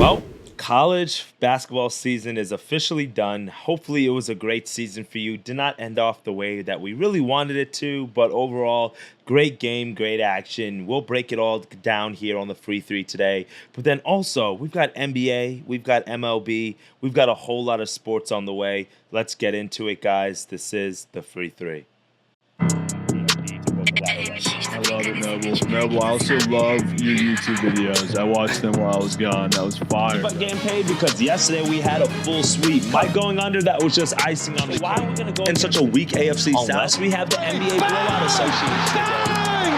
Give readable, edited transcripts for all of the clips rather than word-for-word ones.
Well, college basketball season is officially done. Hopefully, it was a great season for you. Did not end off the way that we really wanted it to, but overall, great game, great action. We'll break it all down here on the free three today. But then also, we've got NBA, we've got MLB, we've got a whole lot of sports on the way. Let's get into it, guys. This is the free three. I love it, Noble. Noble, I also love your YouTube videos. I watched them while I was gone. That was fire. But getting paid because yesterday we had a full sweep. Mike going under, that was just icing on the cake. Why are we going to go in such a weak AFC South? Unless we have the NBA Blowout Association. Bang!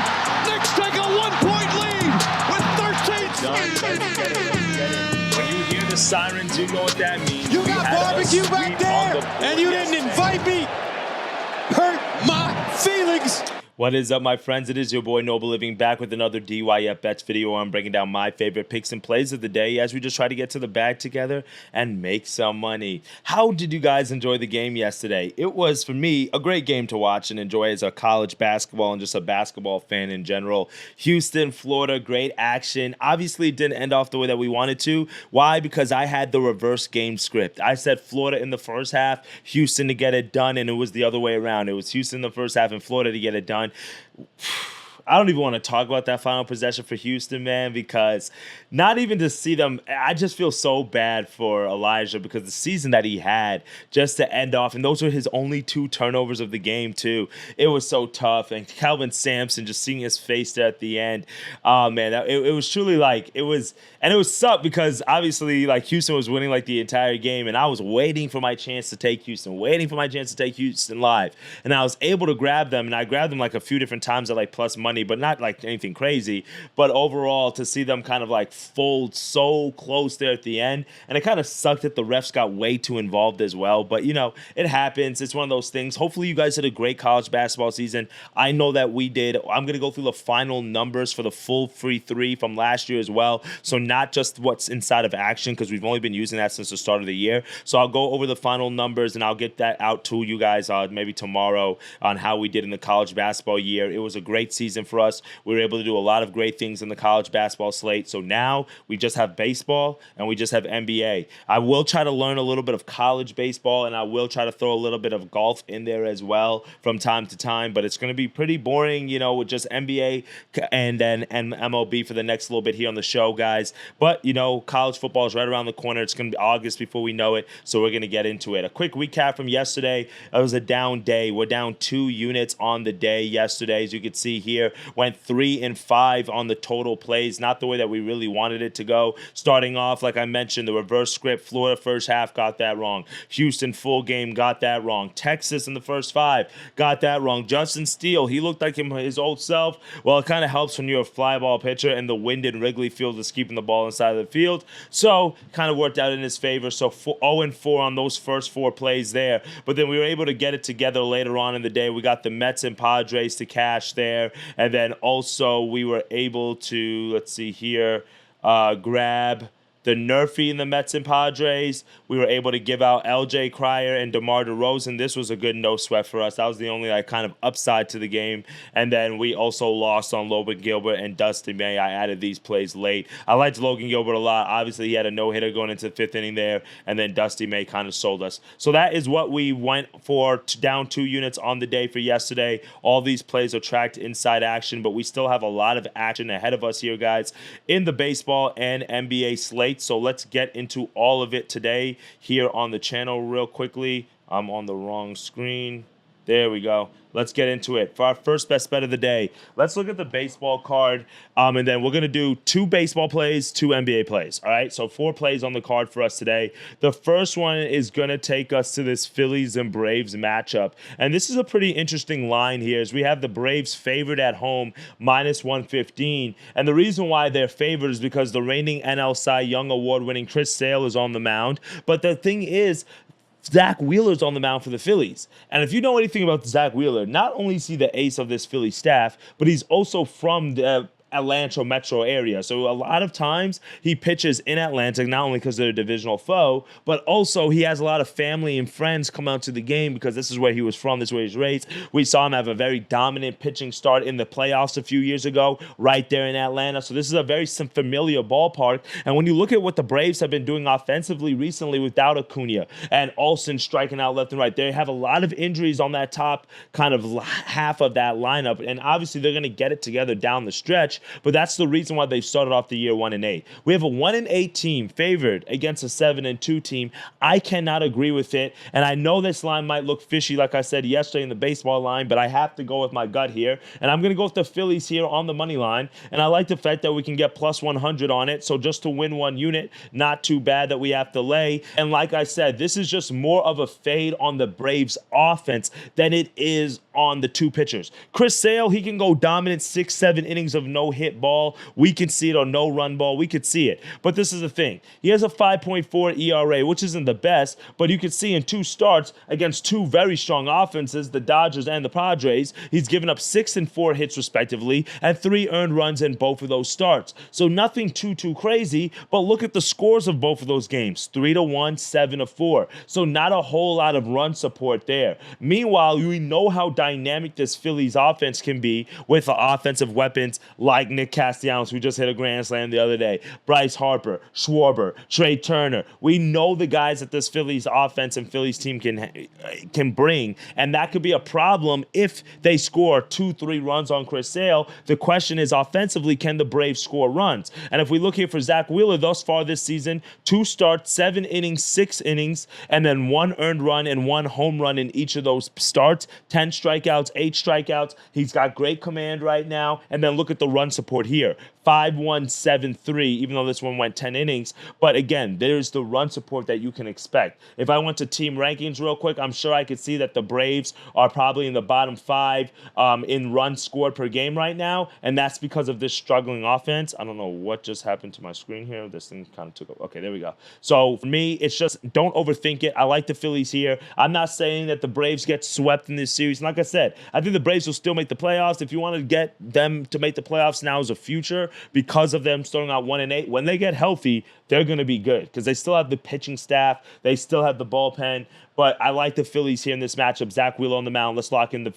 Knicks take a 1-point lead with 13 seconds. When you hear the sirens, you know what that means. You got barbecue back there, and you didn't invite me. Hurt my feelings. What is up, my friends? It is your boy Noble Living back with another DYF Bets video where I'm breaking down my favorite picks and plays of the day as we just try to get to the bag together and make some money. How did you guys enjoy the game yesterday? It was, for me, a great game to watch and enjoy as a college basketball and just a basketball fan in general. Houston, Florida, great action. Obviously, it didn't end off the way that we wanted to. Why? Because I had the reverse game script. I said Florida in the first half, Houston to get it done, and it was the other way around. It was Houston in the first half and Florida to get it done. I don't even want to talk about that final possession for Houston, man, because not even to see them, I just feel so bad for Elijah because the season that he had just to end off, and those were his only 2 turnovers of the game, too. It was so tough. And Calvin Sampson, just seeing his face there at the end, oh, man, it was truly like, it was sucked because obviously, like, Houston was winning, like, the entire game, and I was waiting for my chance to take Houston live. And I was able to grab them, and I grabbed them, like, a few different times at, like, plus money, but not like anything crazy. But overall, to see them kind of like fold so close there at the end, and it kind of sucked that the refs got way too involved as well. But you know, it happens. It's one of those things. Hopefully, you guys had a great college basketball season. I know that we did. I'm gonna go through the final numbers for the full free three from last year as well. So not just what's inside of action, because we've only been using that since the start of the year. So I'll go over the final numbers and I'll get that out to you guys maybe tomorrow on how we did in the college basketball year. It was a great season for us. We were able to do a lot of great things in the college basketball slate. So now we just have baseball and we just have NBA. I will try to learn a little bit of college baseball, and I will try to throw a little bit of golf in there as well from time to time, but it's going to be pretty boring, you know, with just NBA and then MLB for the next little bit here on the show, guys. But, you know, college football is right around the corner. It's going to be August before we know it, so we're going to get into it. A quick recap from yesterday. It was a down day. We're down 2 units on the day yesterday, as you can see here. Went 3 and 5 on the total plays, not the way that we really wanted it to go. Starting off, like I mentioned, the reverse script. Florida first half got that wrong. Houston full game got that wrong. Texas in the first 5 got that wrong. Justin Steele, he looked like his old self. Well, it kind of helps when you're a fly ball pitcher and the wind in Wrigley Field is keeping the ball inside of the field. So kind of worked out in his favor. So 0-4 on those first 4 plays there. But then we were able to get it together later on in the day. We got the Mets and Padres to cash there. And then also we were able to, let's see here, grab the Nerfy in the Mets and Padres. We were able to give out LJ Cryer and DeMar DeRozan. This was a good no sweat for us. That was the only kind of upside to the game. And then we also lost on Logan Gilbert and Dusty May. I added these plays late. I liked Logan Gilbert a lot. Obviously, he had a no-hitter going into the 5th inning there, and then Dusty May kind of sold us. So that is what we went for, down 2 units on the day for yesterday. All these plays are tracked inside action, but we still have a lot of action ahead of us here, guys, in the baseball and NBA slate. So let's get into all of it today here on the channel real quickly. I'm on the wrong screen. There we go. Let's get into it. For our first best bet of the day, let's look at the baseball card, and then we're going to do 2 baseball plays, 2 NBA plays. All right, so 4 plays on the card for us today. The first one is going to take us to this Phillies and Braves matchup, and this is a pretty interesting line here as we have the Braves favored at home, -115, and the reason why they're favored is because the reigning NL Cy Young Award-winning Chris Sale is on the mound, but the thing is, Zach Wheeler's on the mound for the Phillies. And if you know anything about Zach Wheeler, not only is he the ace of this Philly staff, but he's also from the Atlanta metro area. So a lot of times he pitches in Atlanta, not only because they're a divisional foe, but also he has a lot of family and friends come out to the game because this is where he was from, this is where he's raised. We saw him have a very dominant pitching start in the playoffs a few years ago, right there in Atlanta. So this is a very familiar ballpark. And when you look at what the Braves have been doing offensively recently without Acuna and Olsen striking out left and right, they have a lot of injuries on that top kind of half of that lineup. And obviously they're going to get it together down the stretch, but that's the reason why they've started off the year 1-8. We have a 1-8 team favored against a 7-2 team. I cannot agree with it. And I know this line might look fishy, like I said yesterday in the baseball line, but I have to go with my gut here. And I'm going to go with the Phillies here on the money line. And I like the fact that we can get plus 100 on it. So just to win one unit, not too bad that we have to lay. And like I said, this is just more of a fade on the Braves offense than it is on the two pitchers. Chris Sale, he can go dominant 6-7 innings of no hit ball. We can see it on no run ball. We could see it. But this is the thing. He has a 5.4 ERA, which isn't the best, but you can see in two starts against two very strong offenses, the Dodgers and the Padres, he's given up 6 and 4 hits respectively and 3 earned runs in both of those starts. So nothing too crazy, but look at the scores of both of those games. 3-1, 7-4. So not a whole lot of run support there. Meanwhile, we know how dynamic this Phillies offense can be with the offensive weapons like Nick Castellanos, who just hit a grand slam the other day, Bryce Harper, Schwarber, Trey Turner. We know the guys that this Phillies offense and Phillies team can bring, and that could be a problem if they score 2-3 runs on Chris Sale. The question is, offensively, can the Braves score runs? And if we look here for Zach Wheeler thus far this season, 2 starts, 7 innings, 6 innings, and then 1 earned run and 1 home run in each of those starts, 10 strikeouts, 8 strikeouts. He's got great command right now. And then look at the run support here. 5-1-7-3, even though this one went 10 innings. But again, there's the run support that you can expect. If I went to team rankings real quick, I'm sure I could see that the Braves are probably in the bottom 5 in runs scored per game right now. And that's because of this struggling offense. I don't know what just happened to my screen here. This thing kind of took up. Okay, there we go. So for me, it's just don't overthink it. I like the Phillies here. I'm not saying that the Braves get swept in this series. And like I said, I think the Braves will still make the playoffs. If you want to get them to make the playoffs, now is a future. Because of them starting out 1-8, when they get healthy, they're going to be good because they still have the pitching staff, they still have the bullpen. But I like the Phillies here in this matchup. Zach Wheeler on the mound. Let's lock in the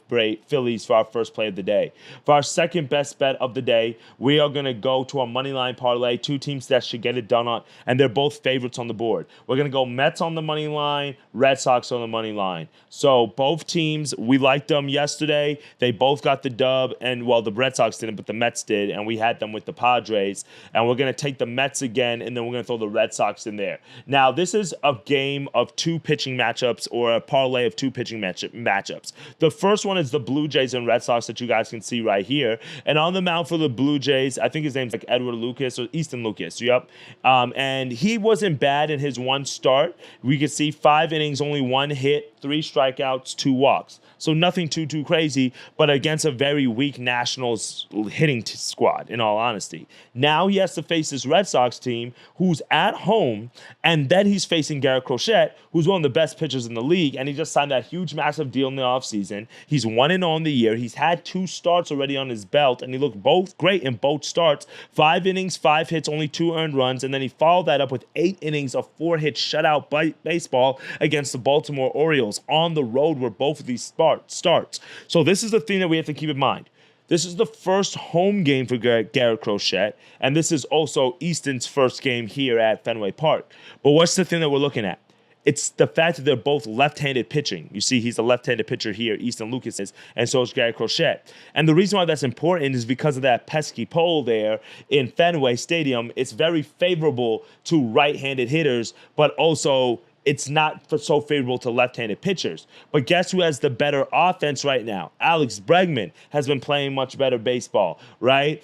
Phillies for our first play of the day. For our second best bet of the day, we are going to go to a money line parlay. 2 teams that should get it done on, and they're both favorites on the board. We're going to go Mets on the money line, Red Sox on the money line. So both teams, we liked them yesterday. They both got the dub, and well, the Red Sox didn't, but the Mets did, and we had them with the Padres. And we're going to take the Mets again, and then we're going to throw the Red Sox in there. Now, this is a game of 2 pitching matchups, or a parlay of 2 pitching matchups. The first one is the Blue Jays and Red Sox that you guys can see right here. And on the mound for the Blue Jays, I think his name's like Edward Lucas or Easton Lucas. Yep. And he wasn't bad in his one start. We could see 5 innings, only 1 hit, 3 strikeouts, 2 walks. So nothing too crazy, but against a very weak Nationals hitting squad, in all honesty. Now he has to face this Red Sox team who's at home, and then he's facing Garrett Crochet, who's one of the best pitchers in the league, and he just signed that huge, massive deal in the offseason. He's 1-0 on the year. He's had 2 starts already on his belt, and he looked both great in both starts. 5 innings, 5 hits, only 2 earned runs, and then he followed that up with 8 innings of 4-hit shutout baseball against the Baltimore Orioles on the road where both of these starts. So this is the thing that we have to keep in mind. This is the first home game for Garrett Crochet, and this is also Easton's first game here at Fenway Park. But what's the thing that we're looking at? It's the fact that they're both left-handed pitching. You see, he's a left-handed pitcher here, Easton Lucas is, and so is Garrett Crochet. And the reason why that's important is because of that pesky pole there in Fenway Stadium. It's very favorable to right-handed hitters, but also it's not so favorable to left-handed pitchers. But guess who has the better offense right now? Alex Bregman has been playing much better baseball, right?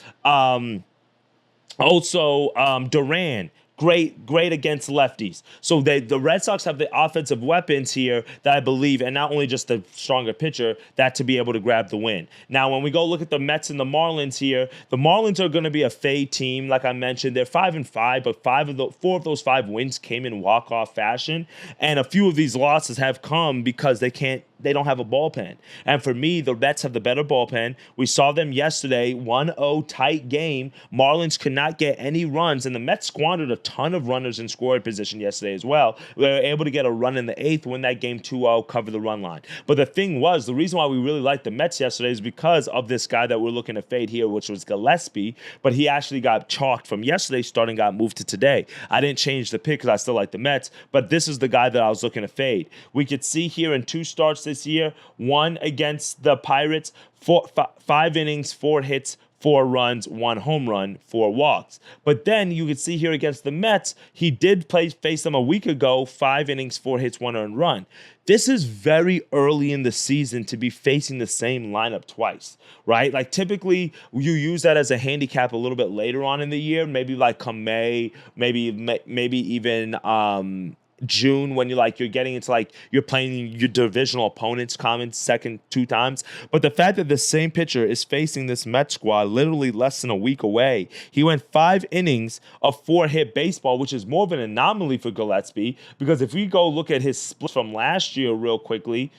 Duran. Great against lefties. So the Red Sox have the offensive weapons here that I believe, and not only just the stronger pitcher, that to be able to grab the win. Now, when we go look at the Mets and the Marlins here, the Marlins are going to be a fade team. Like I mentioned, they're 5-5, but 4 of those 5 wins came in walk-off fashion. And a few of these losses have come because they can't they don't have a bullpen. And for me, the Mets have the better bullpen. We saw them yesterday, 1-0 tight game. Marlins could not get any runs, and the Mets squandered a ton of runners in scoring position yesterday as well. They were able to get a run in the eighth, win that game 2-0, cover the run line. But the thing was, the reason why we really liked the Mets yesterday is because of this guy that we're looking to fade here, which was Gillespie, but he actually got chalked from yesterday's starting, got moved to today. I didn't change the pick because I still like the Mets, but this is the guy that I was looking to fade. We could see here in 2 starts this year, one against the Pirates, 5 innings, 4 hits, 4 runs, 1 home run, 4 walks. But then you could see here against the Mets, he did face them a week ago, 5 innings, 4 hits, 1 earned run. This is very early in the season to be facing the same lineup twice, right? Like typically you use that as a handicap a little bit later on in the year, maybe like come May, maybe even June, when you're getting into like you're playing your divisional opponents common second 2 times. But the fact that the same pitcher is facing this Mets squad literally less than a week away, he went 5 innings of 4-hit baseball, which is more of an anomaly for Gillespie, because if we go look at his split from last year real quickly,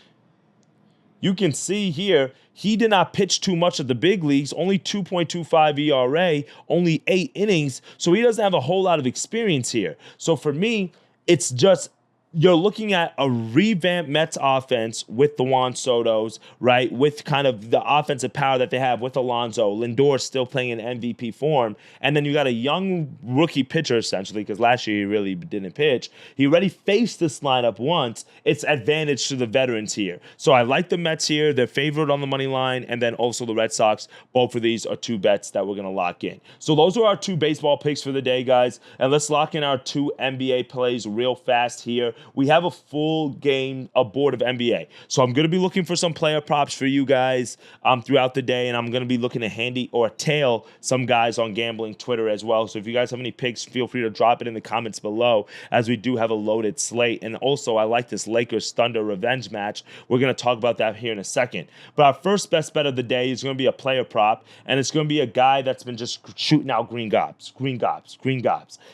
you can see here he did not pitch too much at the big leagues, only 2.25 ERA, only 8 innings, so he doesn't have a whole lot of experience here. So for me, it's just you're looking at a revamped Mets offense with the Juan Sotos, right? With kind of the offensive power that they have with Alonso. Lindor still playing in MVP form. And then you got a young rookie pitcher, essentially, because last year he really didn't pitch. He already faced this lineup once. It's advantage to the veterans here. So I like the Mets here. They're favored on the money line. And then also the Red Sox. Both of these are 2 bets that we're going to lock in. So those are our 2 baseball picks for the day, guys. And let's lock in our 2 NBA plays real fast here. We have a full game aboard of NBA. So I'm going to be looking for some player props for you guys throughout the day, and I'm going to be looking to handy or tail some guys on Gambling Twitter as well. So if you guys have any picks, feel free to drop it in the comments below, as we do have a loaded slate. And also, I like this Lakers-Thunder revenge match. We're going to talk about that here in a second. But our first best bet of the day is going to be a player prop, and it's going to be a guy that's been just shooting out green gobs.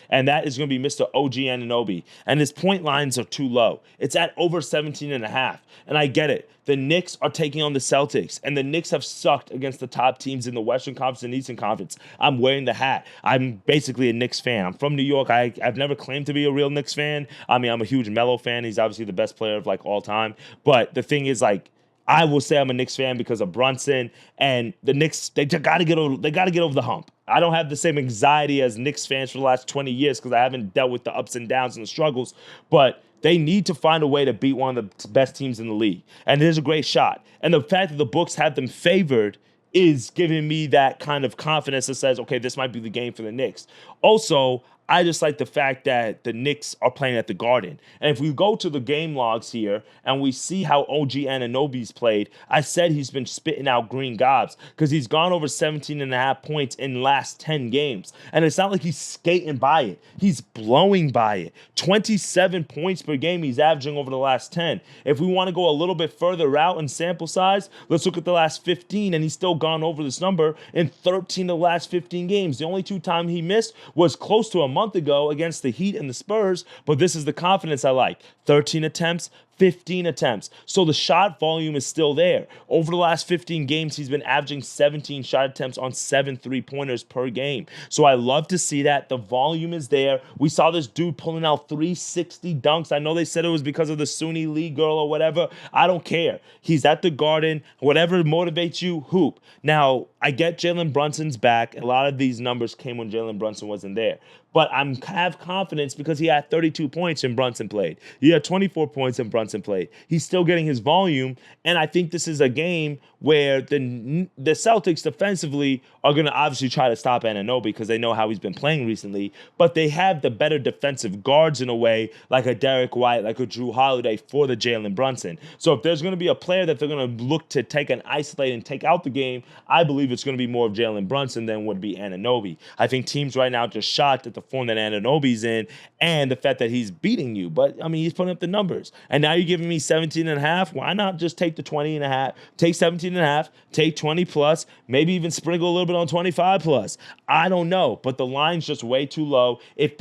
And that is going to be Mr. OG Anunoby. And his point lines are too low. It's at over 17.5. And I get it. The Knicks are taking on the Celtics, and the Knicks have sucked against the top teams in the Western Conference and Eastern Conference. I'm wearing the hat. I'm basically a Knicks fan. I'm from New York. I've never claimed to be a real Knicks fan. I mean, I'm a huge Melo fan. He's obviously the best player of like all time. But the thing is, like, I will say I'm a Knicks fan because of Brunson, and the Knicks, they got to get over the hump. I don't have the same anxiety as Knicks fans for the last 20 years because I haven't dealt with the ups and downs and the struggles, but they need to find a way to beat one of the best teams in the league. And there's a great shot. And the fact that the books have them favored is giving me that kind of confidence that says, okay, this might be the game for the Knicks. Also, I just like the fact that the Knicks are playing at the Garden. And if we go to the game logs here and we see how OG Anunoby's played, I said he's been spitting out green gobs because he's gone over 17.5 points in the last 10 games. And it's not like he's skating by it. He's blowing by it. 27 points per game he's averaging over the last 10. If we want to go a little bit further out in sample size, let's look at the last 15, and he's still gone over this number in 13 of the last 15 games. The only 2 times he missed was close to a month ago against the Heat and the Spurs, but this is the confidence I like. 13 attempts, 15 attempts. So the shot volume is still there. Over the last 15 games, he's been averaging 17 shot attempts on 7 3-pointers per game. So I love to see that. The volume is there. We saw this dude pulling out 360 dunks. I know they said it was because of the Sunni League girl or whatever. I don't care. He's at the Garden. Whatever motivates you, hoop. Now, I get Jalen Brunson's back. A lot of these numbers came when Jalen Brunson wasn't there. But I have confidence because he had 32 points and Brunson played. He had 24 points and Brunson played. He's still getting his volume, and I think this is a game where the Celtics defensively are going to obviously try to stop Anunoby because they know how he's been playing recently, but they have the better defensive guards in a way, like a Derek White, like a Drew Holiday for the Jalen Brunson. So if there's going to be a player that they're going to look to take and isolate and take out the game, I believe it's going to be more of Jalen Brunson than would be Anunoby. I think teams right now are just shocked at the form that Anunoby's in and the fact that he's beating you. But, I mean, he's putting up the numbers. And now you're giving me 17.5. Why not just take the 20.5, take 17.5, take 20 plus, maybe even sprinkle a little bit on 25 plus. I don't know, but the line's just way too low. If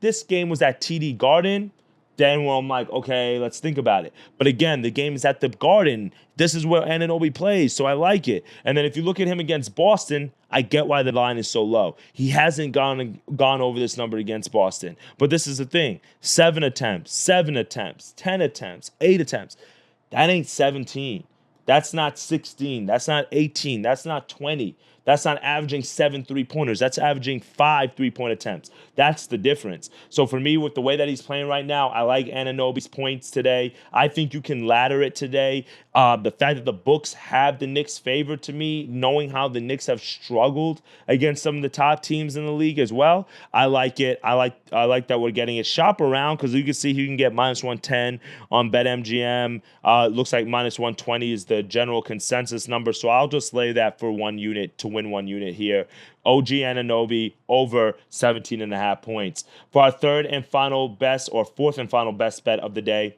this game was at TD Garden, then well, I'm like, okay, let's think about it. But again, the game is at the Garden. This is where Anunoby plays, so I like it. And then if you look at him against Boston, I get why the line is so low. He hasn't gone over this number against Boston. But this is the thing. 7 attempts, 10 attempts, 8 attempts. That ain't 17. That's not 16. That's not 18. That's not 20. That's not averaging 7 3-pointers. That's averaging 5 3-point attempts. That's the difference. So for me, with the way that he's playing right now, I like Anunoby's points today. I think you can ladder it today. The fact that the books have the Knicks favored to me, knowing how the Knicks have struggled against some of the top teams in the league as well, I like it. I like that we're getting it. Shop around because you can see you can get -110 on BetMGM. It looks like -120 is the general consensus number. So I'll just lay that for 1 unit to win 1 unit here. OG Anunoby over 17.5 points. For our fourth and final best bet of the day,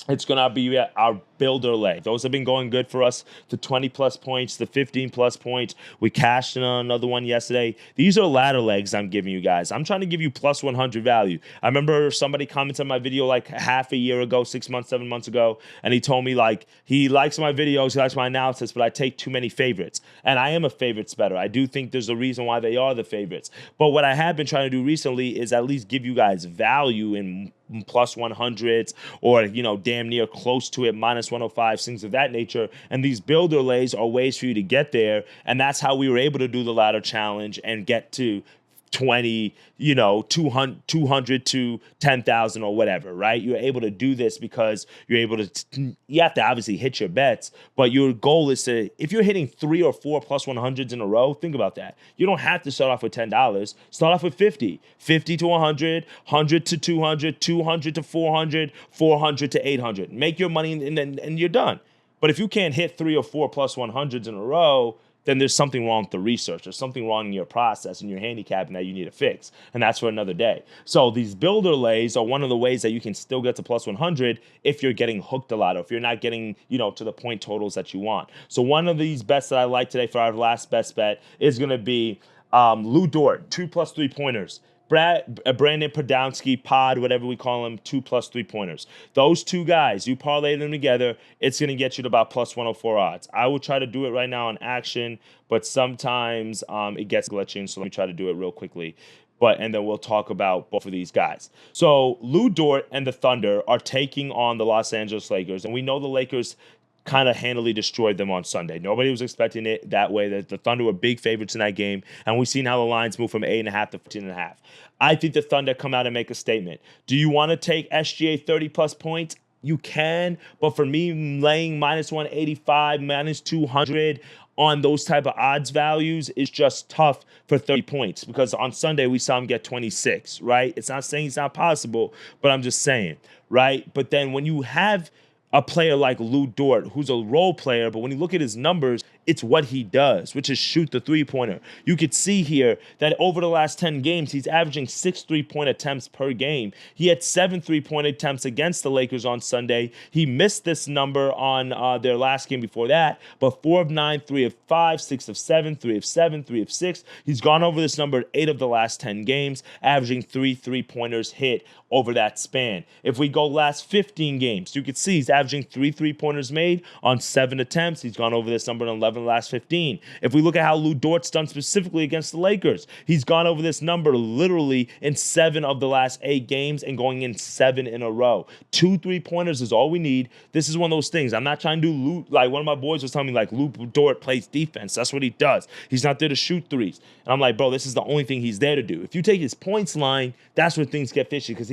it's going to be our builder leg. Those have been going good for us. The 20-plus points, the 15-plus points. We cashed in on another one yesterday. These are ladder legs I'm giving you guys. I'm trying to give you plus 100 value. I remember somebody commented on my video like half a year ago, 6 months, 7 months ago, and he told me like he likes my videos, he likes my analysis, but I take too many favorites. And I am a favorites better. I do think there's a reason why they are the favorites. But what I have been trying to do recently is at least give you guys value in plus 100s or, damn near close to it, -105, things of that nature. And these builder lays are ways for you to get there. And that's how we were able to do the ladder challenge and get to 20, 200 to 10,000 or whatever, right? You're able to do this because you're able to, you have to obviously hit your bets, but your goal is to, if you're hitting 3 or 4 plus 100s in a row, think about that. You don't have to start off with $10. Start off with 50 to 100, 100 to 200, 200 to 400, 400 to 800. Make your money and you're done. But if you can't hit 3 or 4 plus 100s in a row, then there's something wrong with the research. There's something wrong in your process and your handicapping that you need to fix. And that's for another day. So these builder lays are one of the ways that you can still get to plus 100 if you're getting hooked a lot or if you're not getting, to the point totals that you want. So one of these bets that I like today for our last best bet is going to be Lou Dort, 2 plus 3-pointers. Brandon Podolsky, Pod, whatever we call him, 2 plus 3-pointers. Those two guys, you parlay them together, it's going to get you to about plus 104 odds. I will try to do it right now on action, but sometimes it gets glitching, so let me try to do it real quickly. And then we'll talk about both of these guys. So Lou Dort and the Thunder are taking on the Los Angeles Lakers, and we know the Lakers kind of handily destroyed them on Sunday. Nobody was expecting it that way. That the Thunder were big favorites in that game, and we've seen how the lines move from 8.5 to 15.5. I think the Thunder come out and make a statement. Do you want to take SGA 30-plus points? You can, but for me, laying -185, -200 on those type of odds values is just tough for 30 points because on Sunday we saw him get 26, right? It's not saying it's not possible, but I'm just saying, right? But then when you have a player like Lou Dort, who's a role player, but when you look at his numbers, it's what he does, which is shoot the 3-pointer. You could see here that over the last 10 games, he's averaging 6 3-point attempts per game. He had 7 3-point attempts against the Lakers on Sunday. He missed this number on their last game before that, but 4 of 9, 3 of 5, 6 of 7, 3 of 7, 3 of 6. He's gone over this number 8 of the last 10 games, averaging 3 3-pointers hit over that span. If we go last 15 games, you could see he's averaging 3 3-pointers made on 7 attempts. He's gone over this number in 11 of the last 15. If we look at how Lou Dort's done specifically against the Lakers, he's gone over this number literally in 7 of the last 8 games and going in 7 in a row. 2 3-pointers is all we need. This is one of those things. I'm not trying to do Lou, like one of my boys was telling me like Lou Dort plays defense. That's what he does. He's not there to shoot threes. And I'm like, bro, this is the only thing he's there to do. If you take his points line, that's where things get fishy because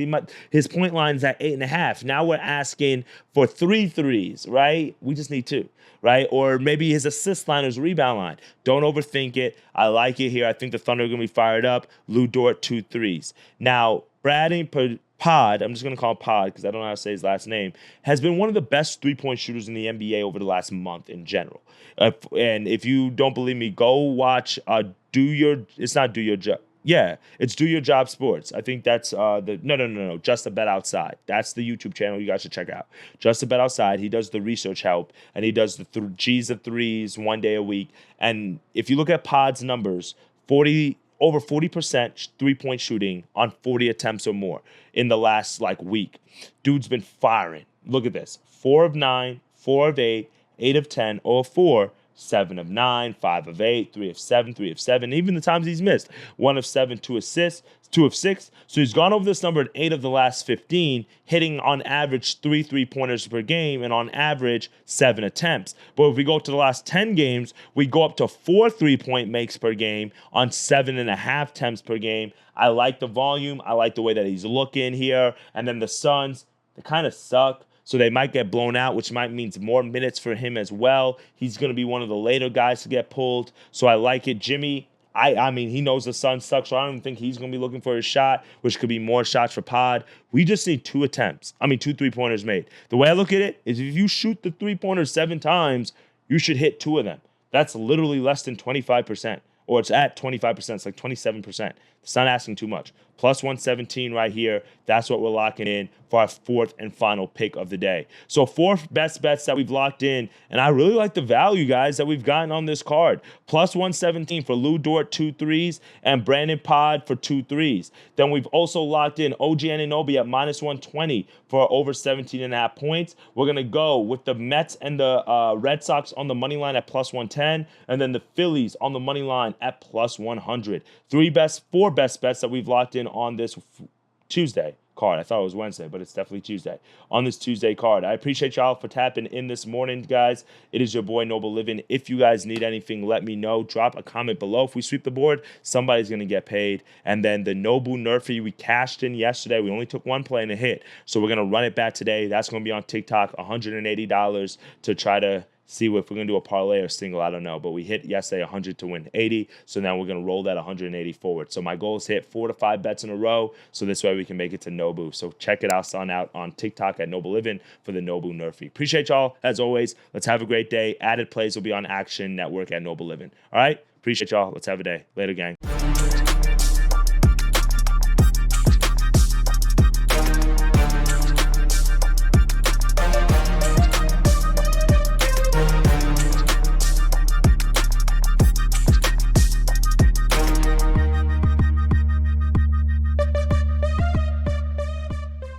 his point line is at 8.5. Now we're asking for 3 threes, right? We just need 2, right? Or maybe his assist line or his rebound line. Don't overthink it. I like it here. I think the Thunder are going to be fired up. Lou Dort, 2 threes. Now, Brandon Pod, I'm just going to call him Pod because I don't know how to say his last name, has been one of the best 3-point shooters in the NBA over the last month in general. And if you don't believe me, go watch it's not Do Your Job. Yeah, it's Do Your Job Sports. I think that's no, Just a Bet Outside. That's the YouTube channel you guys should check out. Just a Bet Outside. He does the research help, and he does the G's of threes 1 day a week. And if you look at Pod's numbers, 40 over 40% three-point shooting on 40 attempts or more in the last week. Dude's been firing. Look at this. 4 of 9, 4 of 8, 8 of 10, 0 of 4, 7 of 9, 5 of 8, 3 of 7, 3 of 7. Even the times he's missed, 1 of 7, 2 assists, 2 of 6. So he's gone over this number in 8 of the last 15, hitting on average 3 3-pointers per game and on average 7 attempts. But if we go to the last 10 games, we go up to 4 3-point makes per game on 7.5 attempts per game. I like the volume. I like the way that he's looking here. And then the Suns, they kind of suck. So they might get blown out, which might mean more minutes for him as well. He's going to be one of the later guys to get pulled. So I like it. Jimmy, I mean, he knows the Suns suck, so I don't even think he's going to be looking for a shot, which could be more shots for Pod. We just need 2 3-pointers made. The way I look at it is if you shoot the 3-pointers 7 times, you should hit 2 of them. That's literally less than 25%. Or it's at 25%. It's like 27%. It's not asking too much. Plus 117 right here. That's what we're locking in for our 4th and final pick of the day. So 4 best bets that we've locked in. And I really like the value, guys, that we've gotten on this card. Plus 117 for Lou Dort, 2 threes, and Brandon Pod for 2 threes. Then we've also locked in OG Anunoby at minus 120 for over 17.5 points. We're going to go with the Mets and the Red Sox on the money line at plus 110, and then the Phillies on the money line at plus 100. 4 best bets that we've locked in on this Tuesday card. I thought it was Wednesday, but it's definitely Tuesday. On this Tuesday card. I appreciate y'all for tapping in this morning, guys. It is your boy, Noble Living. If you guys need anything, let me know. Drop a comment below. If we sweep the board, somebody's going to get paid. And then the Nobu Nerfy, we cashed in yesterday. We only took 1 play and a hit. So we're going to run it back today. That's going to be on TikTok, $180 to try to see if we're going to do a parlay or single, I don't know. But we hit yesterday 100 to win 80. So now we're going to roll that 180 forward. So my goal is to hit 4 to 5 bets in a row. So this way we can make it to Nobu. So check it out on TikTok at Noble Living for the Nobu Nerfy. Appreciate y'all. As always, let's have a great day. Added plays will be on Action Network at Noble Living. All right? Appreciate y'all. Let's have a day. Later, gang.